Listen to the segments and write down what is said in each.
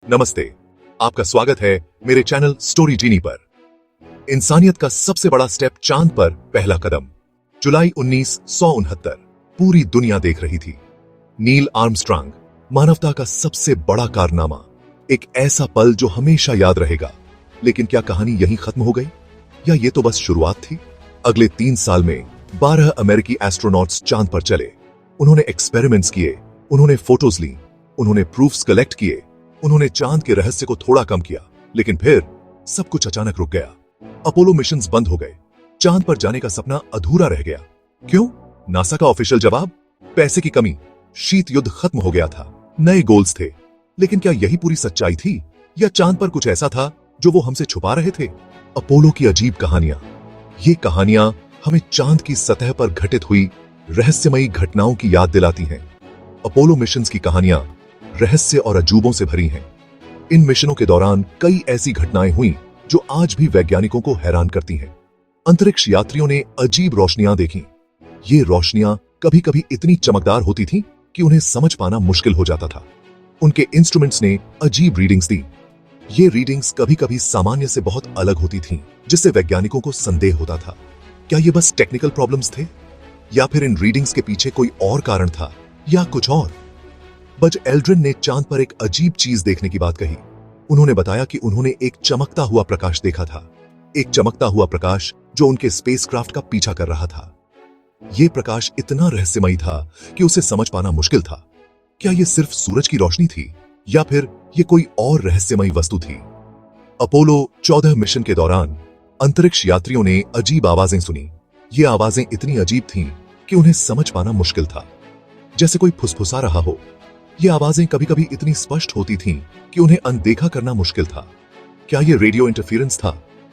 नमस्ते, आपका स्वागत है मेरे चैनल स्टोरी जीनी पर। इंसानियत का सबसे बड़ा स्टेप, चांद पर पहला कदम। जुलाई 1969 पूरी दुनिया देख रही थी। नील आर्मस्ट्रांग, मानवता का सबसे बड़ा कारनामा, एक ऐसा पल जो हमेशा याद रहेगा। लेकिन क्या कहानी यहीं खत्म हो गई, या ये तो बस शुरुआत थी? अगले 3 साल में 12 अमेरिकी एस्ट्रोनॉट्स चांद पर चले। उन्होंने एक्सपेरिमेंट्स किए, उन्होंने फोटोज ली, उन्होंने प्रूफ्स कलेक्ट किए, उन्होंने चांद के रहस्य को थोड़ा कम किया। लेकिन फिर सब कुछ अचानक रुक गया। अपोलो मिशंस बंद हो गए। चांद पर जाने का सपना अधूरा रह गया। क्यों? नासा का ऑफिशियल जवाब, पैसे की कमी। शीत युद्ध खत्म हो गया था, नए गोल्स थे। लेकिन क्या यही पूरी सच्चाई थी, या चांद पर कुछ ऐसा था जो वो हमसे छुपा रहे थे? अपोलो की अजीब कहानियां। ये कहानियां हमें चांद की सतह पर घटित हुई रहस्यमयी घटनाओं की याद दिलाती हैं। अपोलो मिशंस की कहानियां रहस्य और अजूबों से भरी हैं। इन मिशनों के दौरान कई ऐसी घटनाएं हुई जो आज भी वैज्ञानिकों को हैरान करती हैं। अंतरिक्ष यात्रियों ने अजीब रोशनियां देखी। ये रोशनियां कभी कभी इतनी चमकदार होती थीं कि उन्हें समझ पाना मुश्किल हो जाता था। उनके इंस्ट्रूमेंट्स ने अजीब रीडिंग्स दी। ये रीडिंग्स कभी कभी सामान्य से बहुत अलग होती थीं, जिससे वैज्ञानिकों को संदेह होता था। क्या ये बस टेक्निकल प्रॉब्लम्स थे, या फिर इन रीडिंग्स के पीछे कोई और कारण था, या कुछ और? बज एल्ड्रिन ने चांद पर एक अजीब चीज देखने की बात कही। उन्होंने बताया कि उन्होंने एक चमकता हुआ प्रकाश देखा था। एक चमकता हुआ प्रकाश जो उनके स्पेसक्राफ्ट का पीछा कर रहा था। यह प्रकाश इतना रहस्यमयी था कि उसे समझ पाना मुश्किल था। क्या यह सिर्फ सूरज की रोशनी थी, या फिर यह कोई और रहस्यमयी वस्तु थी? अपोलो 14 मिशन के दौरान अंतरिक्ष यात्रियों ने अजीब आवाजें सुनी। ये आवाजें इतनी अजीब थीं कि उन्हें समझ पाना मुश्किल था, जैसे कोई फुसफुसा रहा हो। ये आवाजें कभी कभी इतनी स्पष्ट होती थीं कि उन्हें अनदेखा करना मुश्किल था। क्या ये रेडियो इंटरफेरेंस था,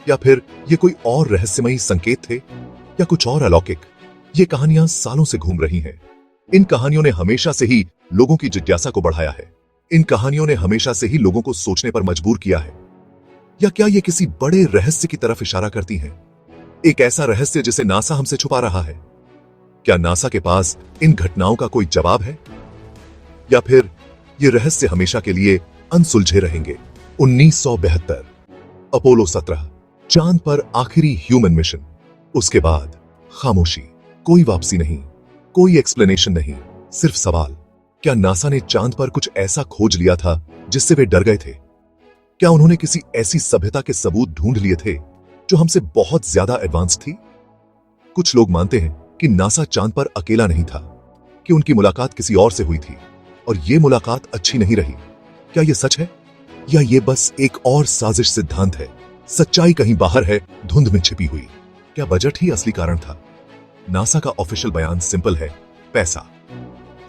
या फिर ये कोई और रहस्यमयी संकेत थे, या कुछ और अलौकिक? ये कहानियां सालों से घूम रही हैं। इन कहानियों ने हमेशा से ही लोगों की जिज्ञासा को बढ़ाया है। इन कहानियों ने हमेशा से ही लोगों को सोचने पर मजबूर किया है। या क्या ये किसी बड़े रहस्य की तरफ इशारा करती हैं? एक ऐसा रहस्य जिसे नासा हमसे छुपा रहा है। क्या नासा के पास इन घटनाओं का कोई जवाब है, या फिर ये रहस्य हमेशा के लिए अनसुलझे रहेंगे? 1972 अपोलो 17 चांद पर आखिरी ह्यूमन मिशन। उसके बाद खामोशी, कोई वापसी नहीं, कोई एक्सप्लेनेशन नहीं, सिर्फ सवाल। क्या नासा ने चांद पर कुछ ऐसा खोज लिया था जिससे वे डर गए थे? क्या उन्होंने किसी ऐसी सभ्यता के सबूत ढूंढ लिए थे जो हमसे बहुत ज्यादा एडवांस थी? कुछ लोग मानते हैं कि नासा चांद पर अकेला नहीं था, कि उनकी मुलाकात किसी और से हुई थी, और यह मुलाकात अच्छी नहीं रही। क्या यह सच है, या यह बस एक और साजिश सिद्धांत है? सच्चाई कहीं बाहर है, धुंध में छिपी हुई। क्या बजट ही असली कारण था? नासा का ऑफिशियल बयान सिंपल है, पैसा।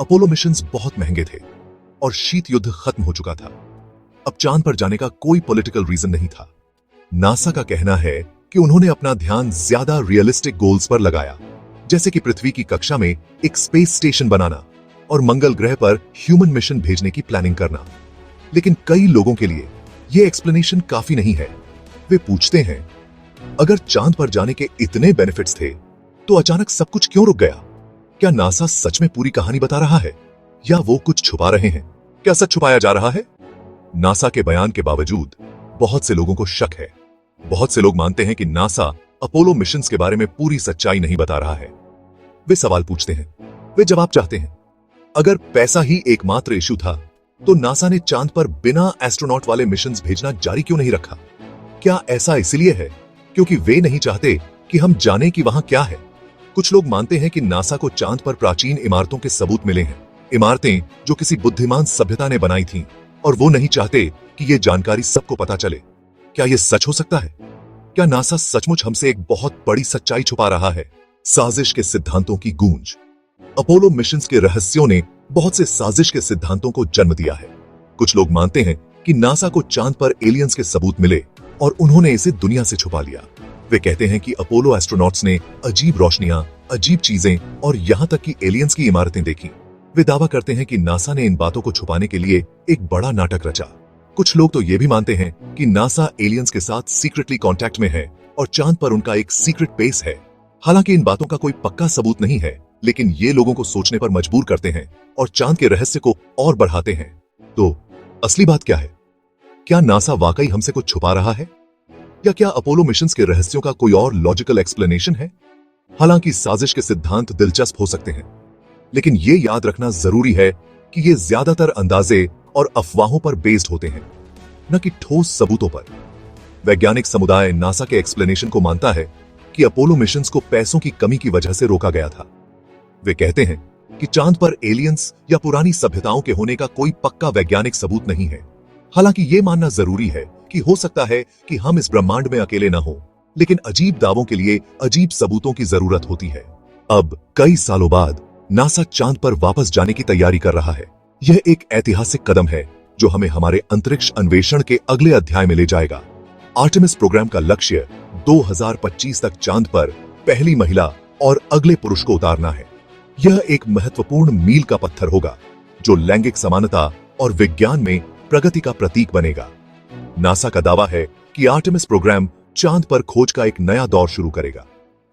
अपोलो मिशंस बहुत महंगे थे और शीत युद्ध खत्म हो चुका था। अब चांद पर जाने का कोई पॉलिटिकल रीजन नहीं था। नासा का कहना है कि उन्होंने अपना ध्यान ज्यादा रियलिस्टिक गोल्स पर लगाया, जैसे कि पृथ्वी की कक्षा में एक स्पेस स्टेशन बनाना और मंगल ग्रह पर ह्यूमन मिशन भेजने की प्लानिंग करना। लेकिन कई लोगों के लिए यह एक्सप्लेनेशन काफी नहीं है। वे पूछते हैं, अगर चांद पर जाने के इतने बेनिफिट्स थे तो अचानक सब कुछ क्यों रुक गया? क्या नासा सच में पूरी कहानी बता रहा है, या वो कुछ छुपा रहे हैं? क्या सच छुपाया जा रहा है? नासा के बयान के बावजूद बहुत से लोगों को शक है। बहुत से लोग मानते हैं कि नासा अपोलो मिशंस के बारे में पूरी सच्चाई नहीं बता रहा है। वे सवाल पूछते हैं, वे जवाब चाहते हैं। अगर पैसा ही एकमात्र इशू था, तो नासा ने चांद पर बिना एस्ट्रोनॉट वाले मिशंस भेजना जारी क्यों नहीं रखा? क्या ऐसा इसलिए है क्योंकि वे नहीं चाहते कि हम जानें कि वहां क्या है? कुछ लोग मानते हैं कि नासा को चांद पर प्राचीन इमारतों के सबूत मिले हैं, इमारतें जो किसी बुद्धिमान सभ्यता ने बनाई थीं, और वो नहीं चाहते कि ये जानकारी सबको पता चले। क्या यह सच हो सकता है? क्या नासा सचमुच हमसे एक बहुत बड़ी सच्चाई छुपा रहा है? साजिश के सिद्धांतों की गूंज। अपोलो मिशंस के रहस्यों ने बहुत से साजिश के सिद्धांतों को जन्म दिया है। कुछ लोग मानते हैं कि नासा को चांद पर एलियंस के सबूत मिले और उन्होंने इसे दुनिया से छुपा लिया। वे कहते हैं कि अपोलो एस्ट्रोनॉट्स ने अजीब रोशनियां, अजीब चीजें और यहां तक कि एलियंस की इमारतें देखी। वे दावा करते हैं कि नासा ने इन बातों को छुपाने के लिए एक बड़ा नाटक रचा। कुछ लोग तो ये भी मानते हैं कि नासा एलियंस के साथ सीक्रेटली कांटेक्ट में है और चांद पर उनका एक सीक्रेट बेस है। हालांकि इन बातों का कोई पक्का सबूत नहीं है, लेकिन ये लोगों को सोचने पर मजबूर करते हैं और चांद के रहस्य को और बढ़ाते हैं। तो असली बात क्या है? क्या नासा वाकई हमसे कुछ छुपा रहा है, या क्या अपोलो मिशंस के रहस्यों का कोई और लॉजिकल एक्सप्लेनेशन है? हालांकि साजिश के सिद्धांत दिलचस्प हो सकते हैं, लेकिन यह याद रखना जरूरी है कि ये ज्यादातर अंदाजे और अफवाहों पर बेस्ड होते हैं, न कि ठोस सबूतों पर। वैज्ञानिक समुदाय नासा के एक्सप्लेनेशन को मानता है कि अपोलो मिशंस को पैसों की कमी की वजह से रोका गया था। वे कहते हैं कि चांद पर एलियंस या पुरानी सभ्यताओं के होने का कोई पक्का वैज्ञानिक सबूत नहीं है। हालांकि यह मानना जरूरी है कि हो सकता है कि हम इस ब्रह्मांड में अकेले न हो, लेकिन अजीब दावों के लिए अजीब सबूतों की जरूरत होती है। अब कई सालों बाद नासा चांद पर वापस जाने की तैयारी कर रहा है। यह एक ऐतिहासिक कदम है जो हमें हमारे अंतरिक्ष अन्वेषण के अगले अध्याय में ले जाएगा। आर्टेमिस प्रोग्राम का लक्ष्य 2025 तक चांद पर पहली महिला और अगले पुरुष को उतारना है। यह एक महत्वपूर्ण मील का पत्थर होगा जो लैंगिक समानता और विज्ञान में प्रगति का प्रतीक बनेगा। नासा का दावा है कि आर्टेमिस प्रोग्राम चांद पर खोज का एक नया दौर शुरू करेगा।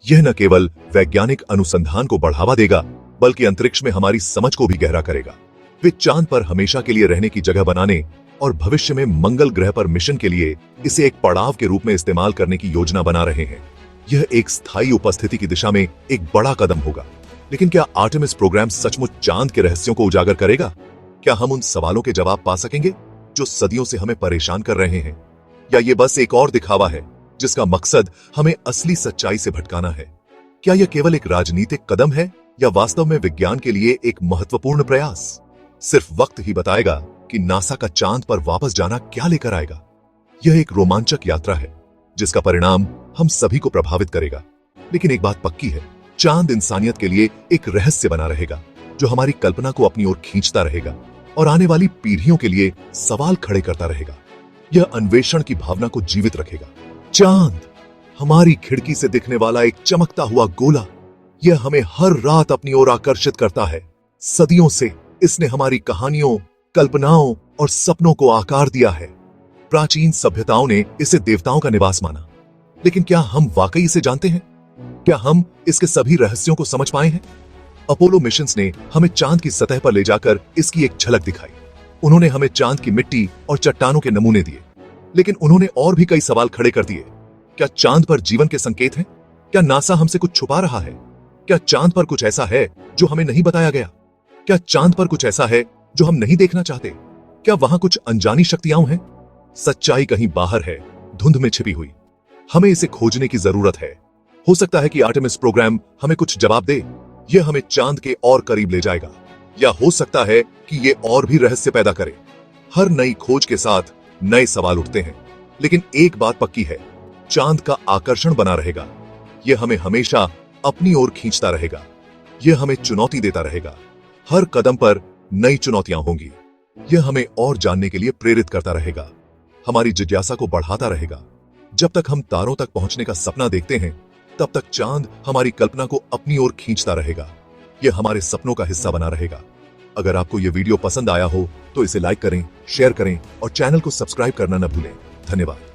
यह न केवल वैज्ञानिक अनुसंधान को बढ़ावा देगा, बल्कि अंतरिक्ष में हमारी समझ को भी गहरा करेगा। वे चांद पर हमेशा के लिए रहने की जगह बनाने और भविष्य में मंगल ग्रह पर मिशन के लिए इसे एक पड़ाव के रूप में इस्तेमाल करने की योजना बना रहे हैं। यह एक स्थायी उपस्थिति की दिशा में एक बड़ा कदम होगा। लेकिन क्या आर्टेमिस प्रोग्राम सचमुच चांद के रहस्यों को उजागर करेगा? क्या हम उन सवालों के जवाब पा सकेंगे जो सदियों से हमें परेशान कर रहे हैं? या ये बस एक और दिखावा है जिसका मकसद हमें असली सच्चाई से भटकाना है? क्या यह केवल एक राजनीतिक कदम है या वास्तव में विज्ञान के लिए एक महत्वपूर्ण प्रयास? सिर्फ वक्त ही बताएगा कि नासा का चांद पर वापस जाना क्या लेकर आएगा। यह एक रोमांचक यात्रा है जिसका परिणाम हम सभी को प्रभावित करेगा। लेकिन एक बात पक्की है, चांद इंसानियत के लिए एक रहस्य बना रहेगा जो हमारी कल्पना को अपनी ओर खींचता रहेगा और आने वाली पीढ़ियों के लिए सवाल खड़े करता रहेगा। यह अन्वेषण की भावना को जीवित रखेगा। चांद, हमारी खिड़की से दिखने वाला एक चमकता हुआ गोला, यह हमें हर रात अपनी ओर आकर्षित करता है। सदियों से इसने हमारी कहानियों, कल्पनाओं और सपनों को आकार दिया है। प्राचीन सभ्यताओं ने इसे देवताओं का निवास माना, लेकिन क्या हम वाकई इसे जानते हैं? क्या हम इसके सभी रहस्यों को समझ पाए हैं? अपोलो मिशंस ने हमें चांद की सतह पर ले जाकर इसकी एक झलक दिखाई। उन्होंने हमें चांद की मिट्टी और चट्टानों के नमूने दिए, लेकिन उन्होंने और भी कई सवाल खड़े कर दिए। क्या चांद पर जीवन के संकेत हैं? क्या नासा हमसे कुछ छुपा रहा है? क्या चांद पर कुछ ऐसा है जो हमें नहीं बताया गया? क्या चांद पर कुछ ऐसा है जो हम नहीं देखना चाहते? क्या वहां कुछ अनजानी शक्तियां हैं? सच्चाई कहीं बाहर है, धुंध में छिपी हुई। हमें इसे खोजने की जरूरत है। हो सकता है कि आर्टेमिस प्रोग्राम हमें कुछ जवाब दे। यह हमें चांद के और करीब ले जाएगा, या हो सकता है कि यह और भी रहस्य पैदा करे। हर नई खोज के साथ नए सवाल उठते हैं, लेकिन एक बात पक्की है, चांद का आकर्षण बना रहेगा। यह हमें हमेशा अपनी ओर खींचता रहेगा। यह हमें चुनौती देता रहेगा। हर कदम पर नई चुनौतियां होंगी। यह हमें और जानने के लिए प्रेरित करता रहेगा, हमारी जिज्ञासा को बढ़ाता रहेगा। जब तक हम तारों तक पहुंचने का सपना देखते हैं, तब तक चांद हमारी कल्पना को अपनी ओर खींचता रहेगा। यह हमारे सपनों का हिस्सा बना रहेगा। अगर आपको यह वीडियो पसंद आया हो तो इसे लाइक करें, शेयर करें और चैनल को सब्सक्राइब करना न भूलें। धन्यवाद।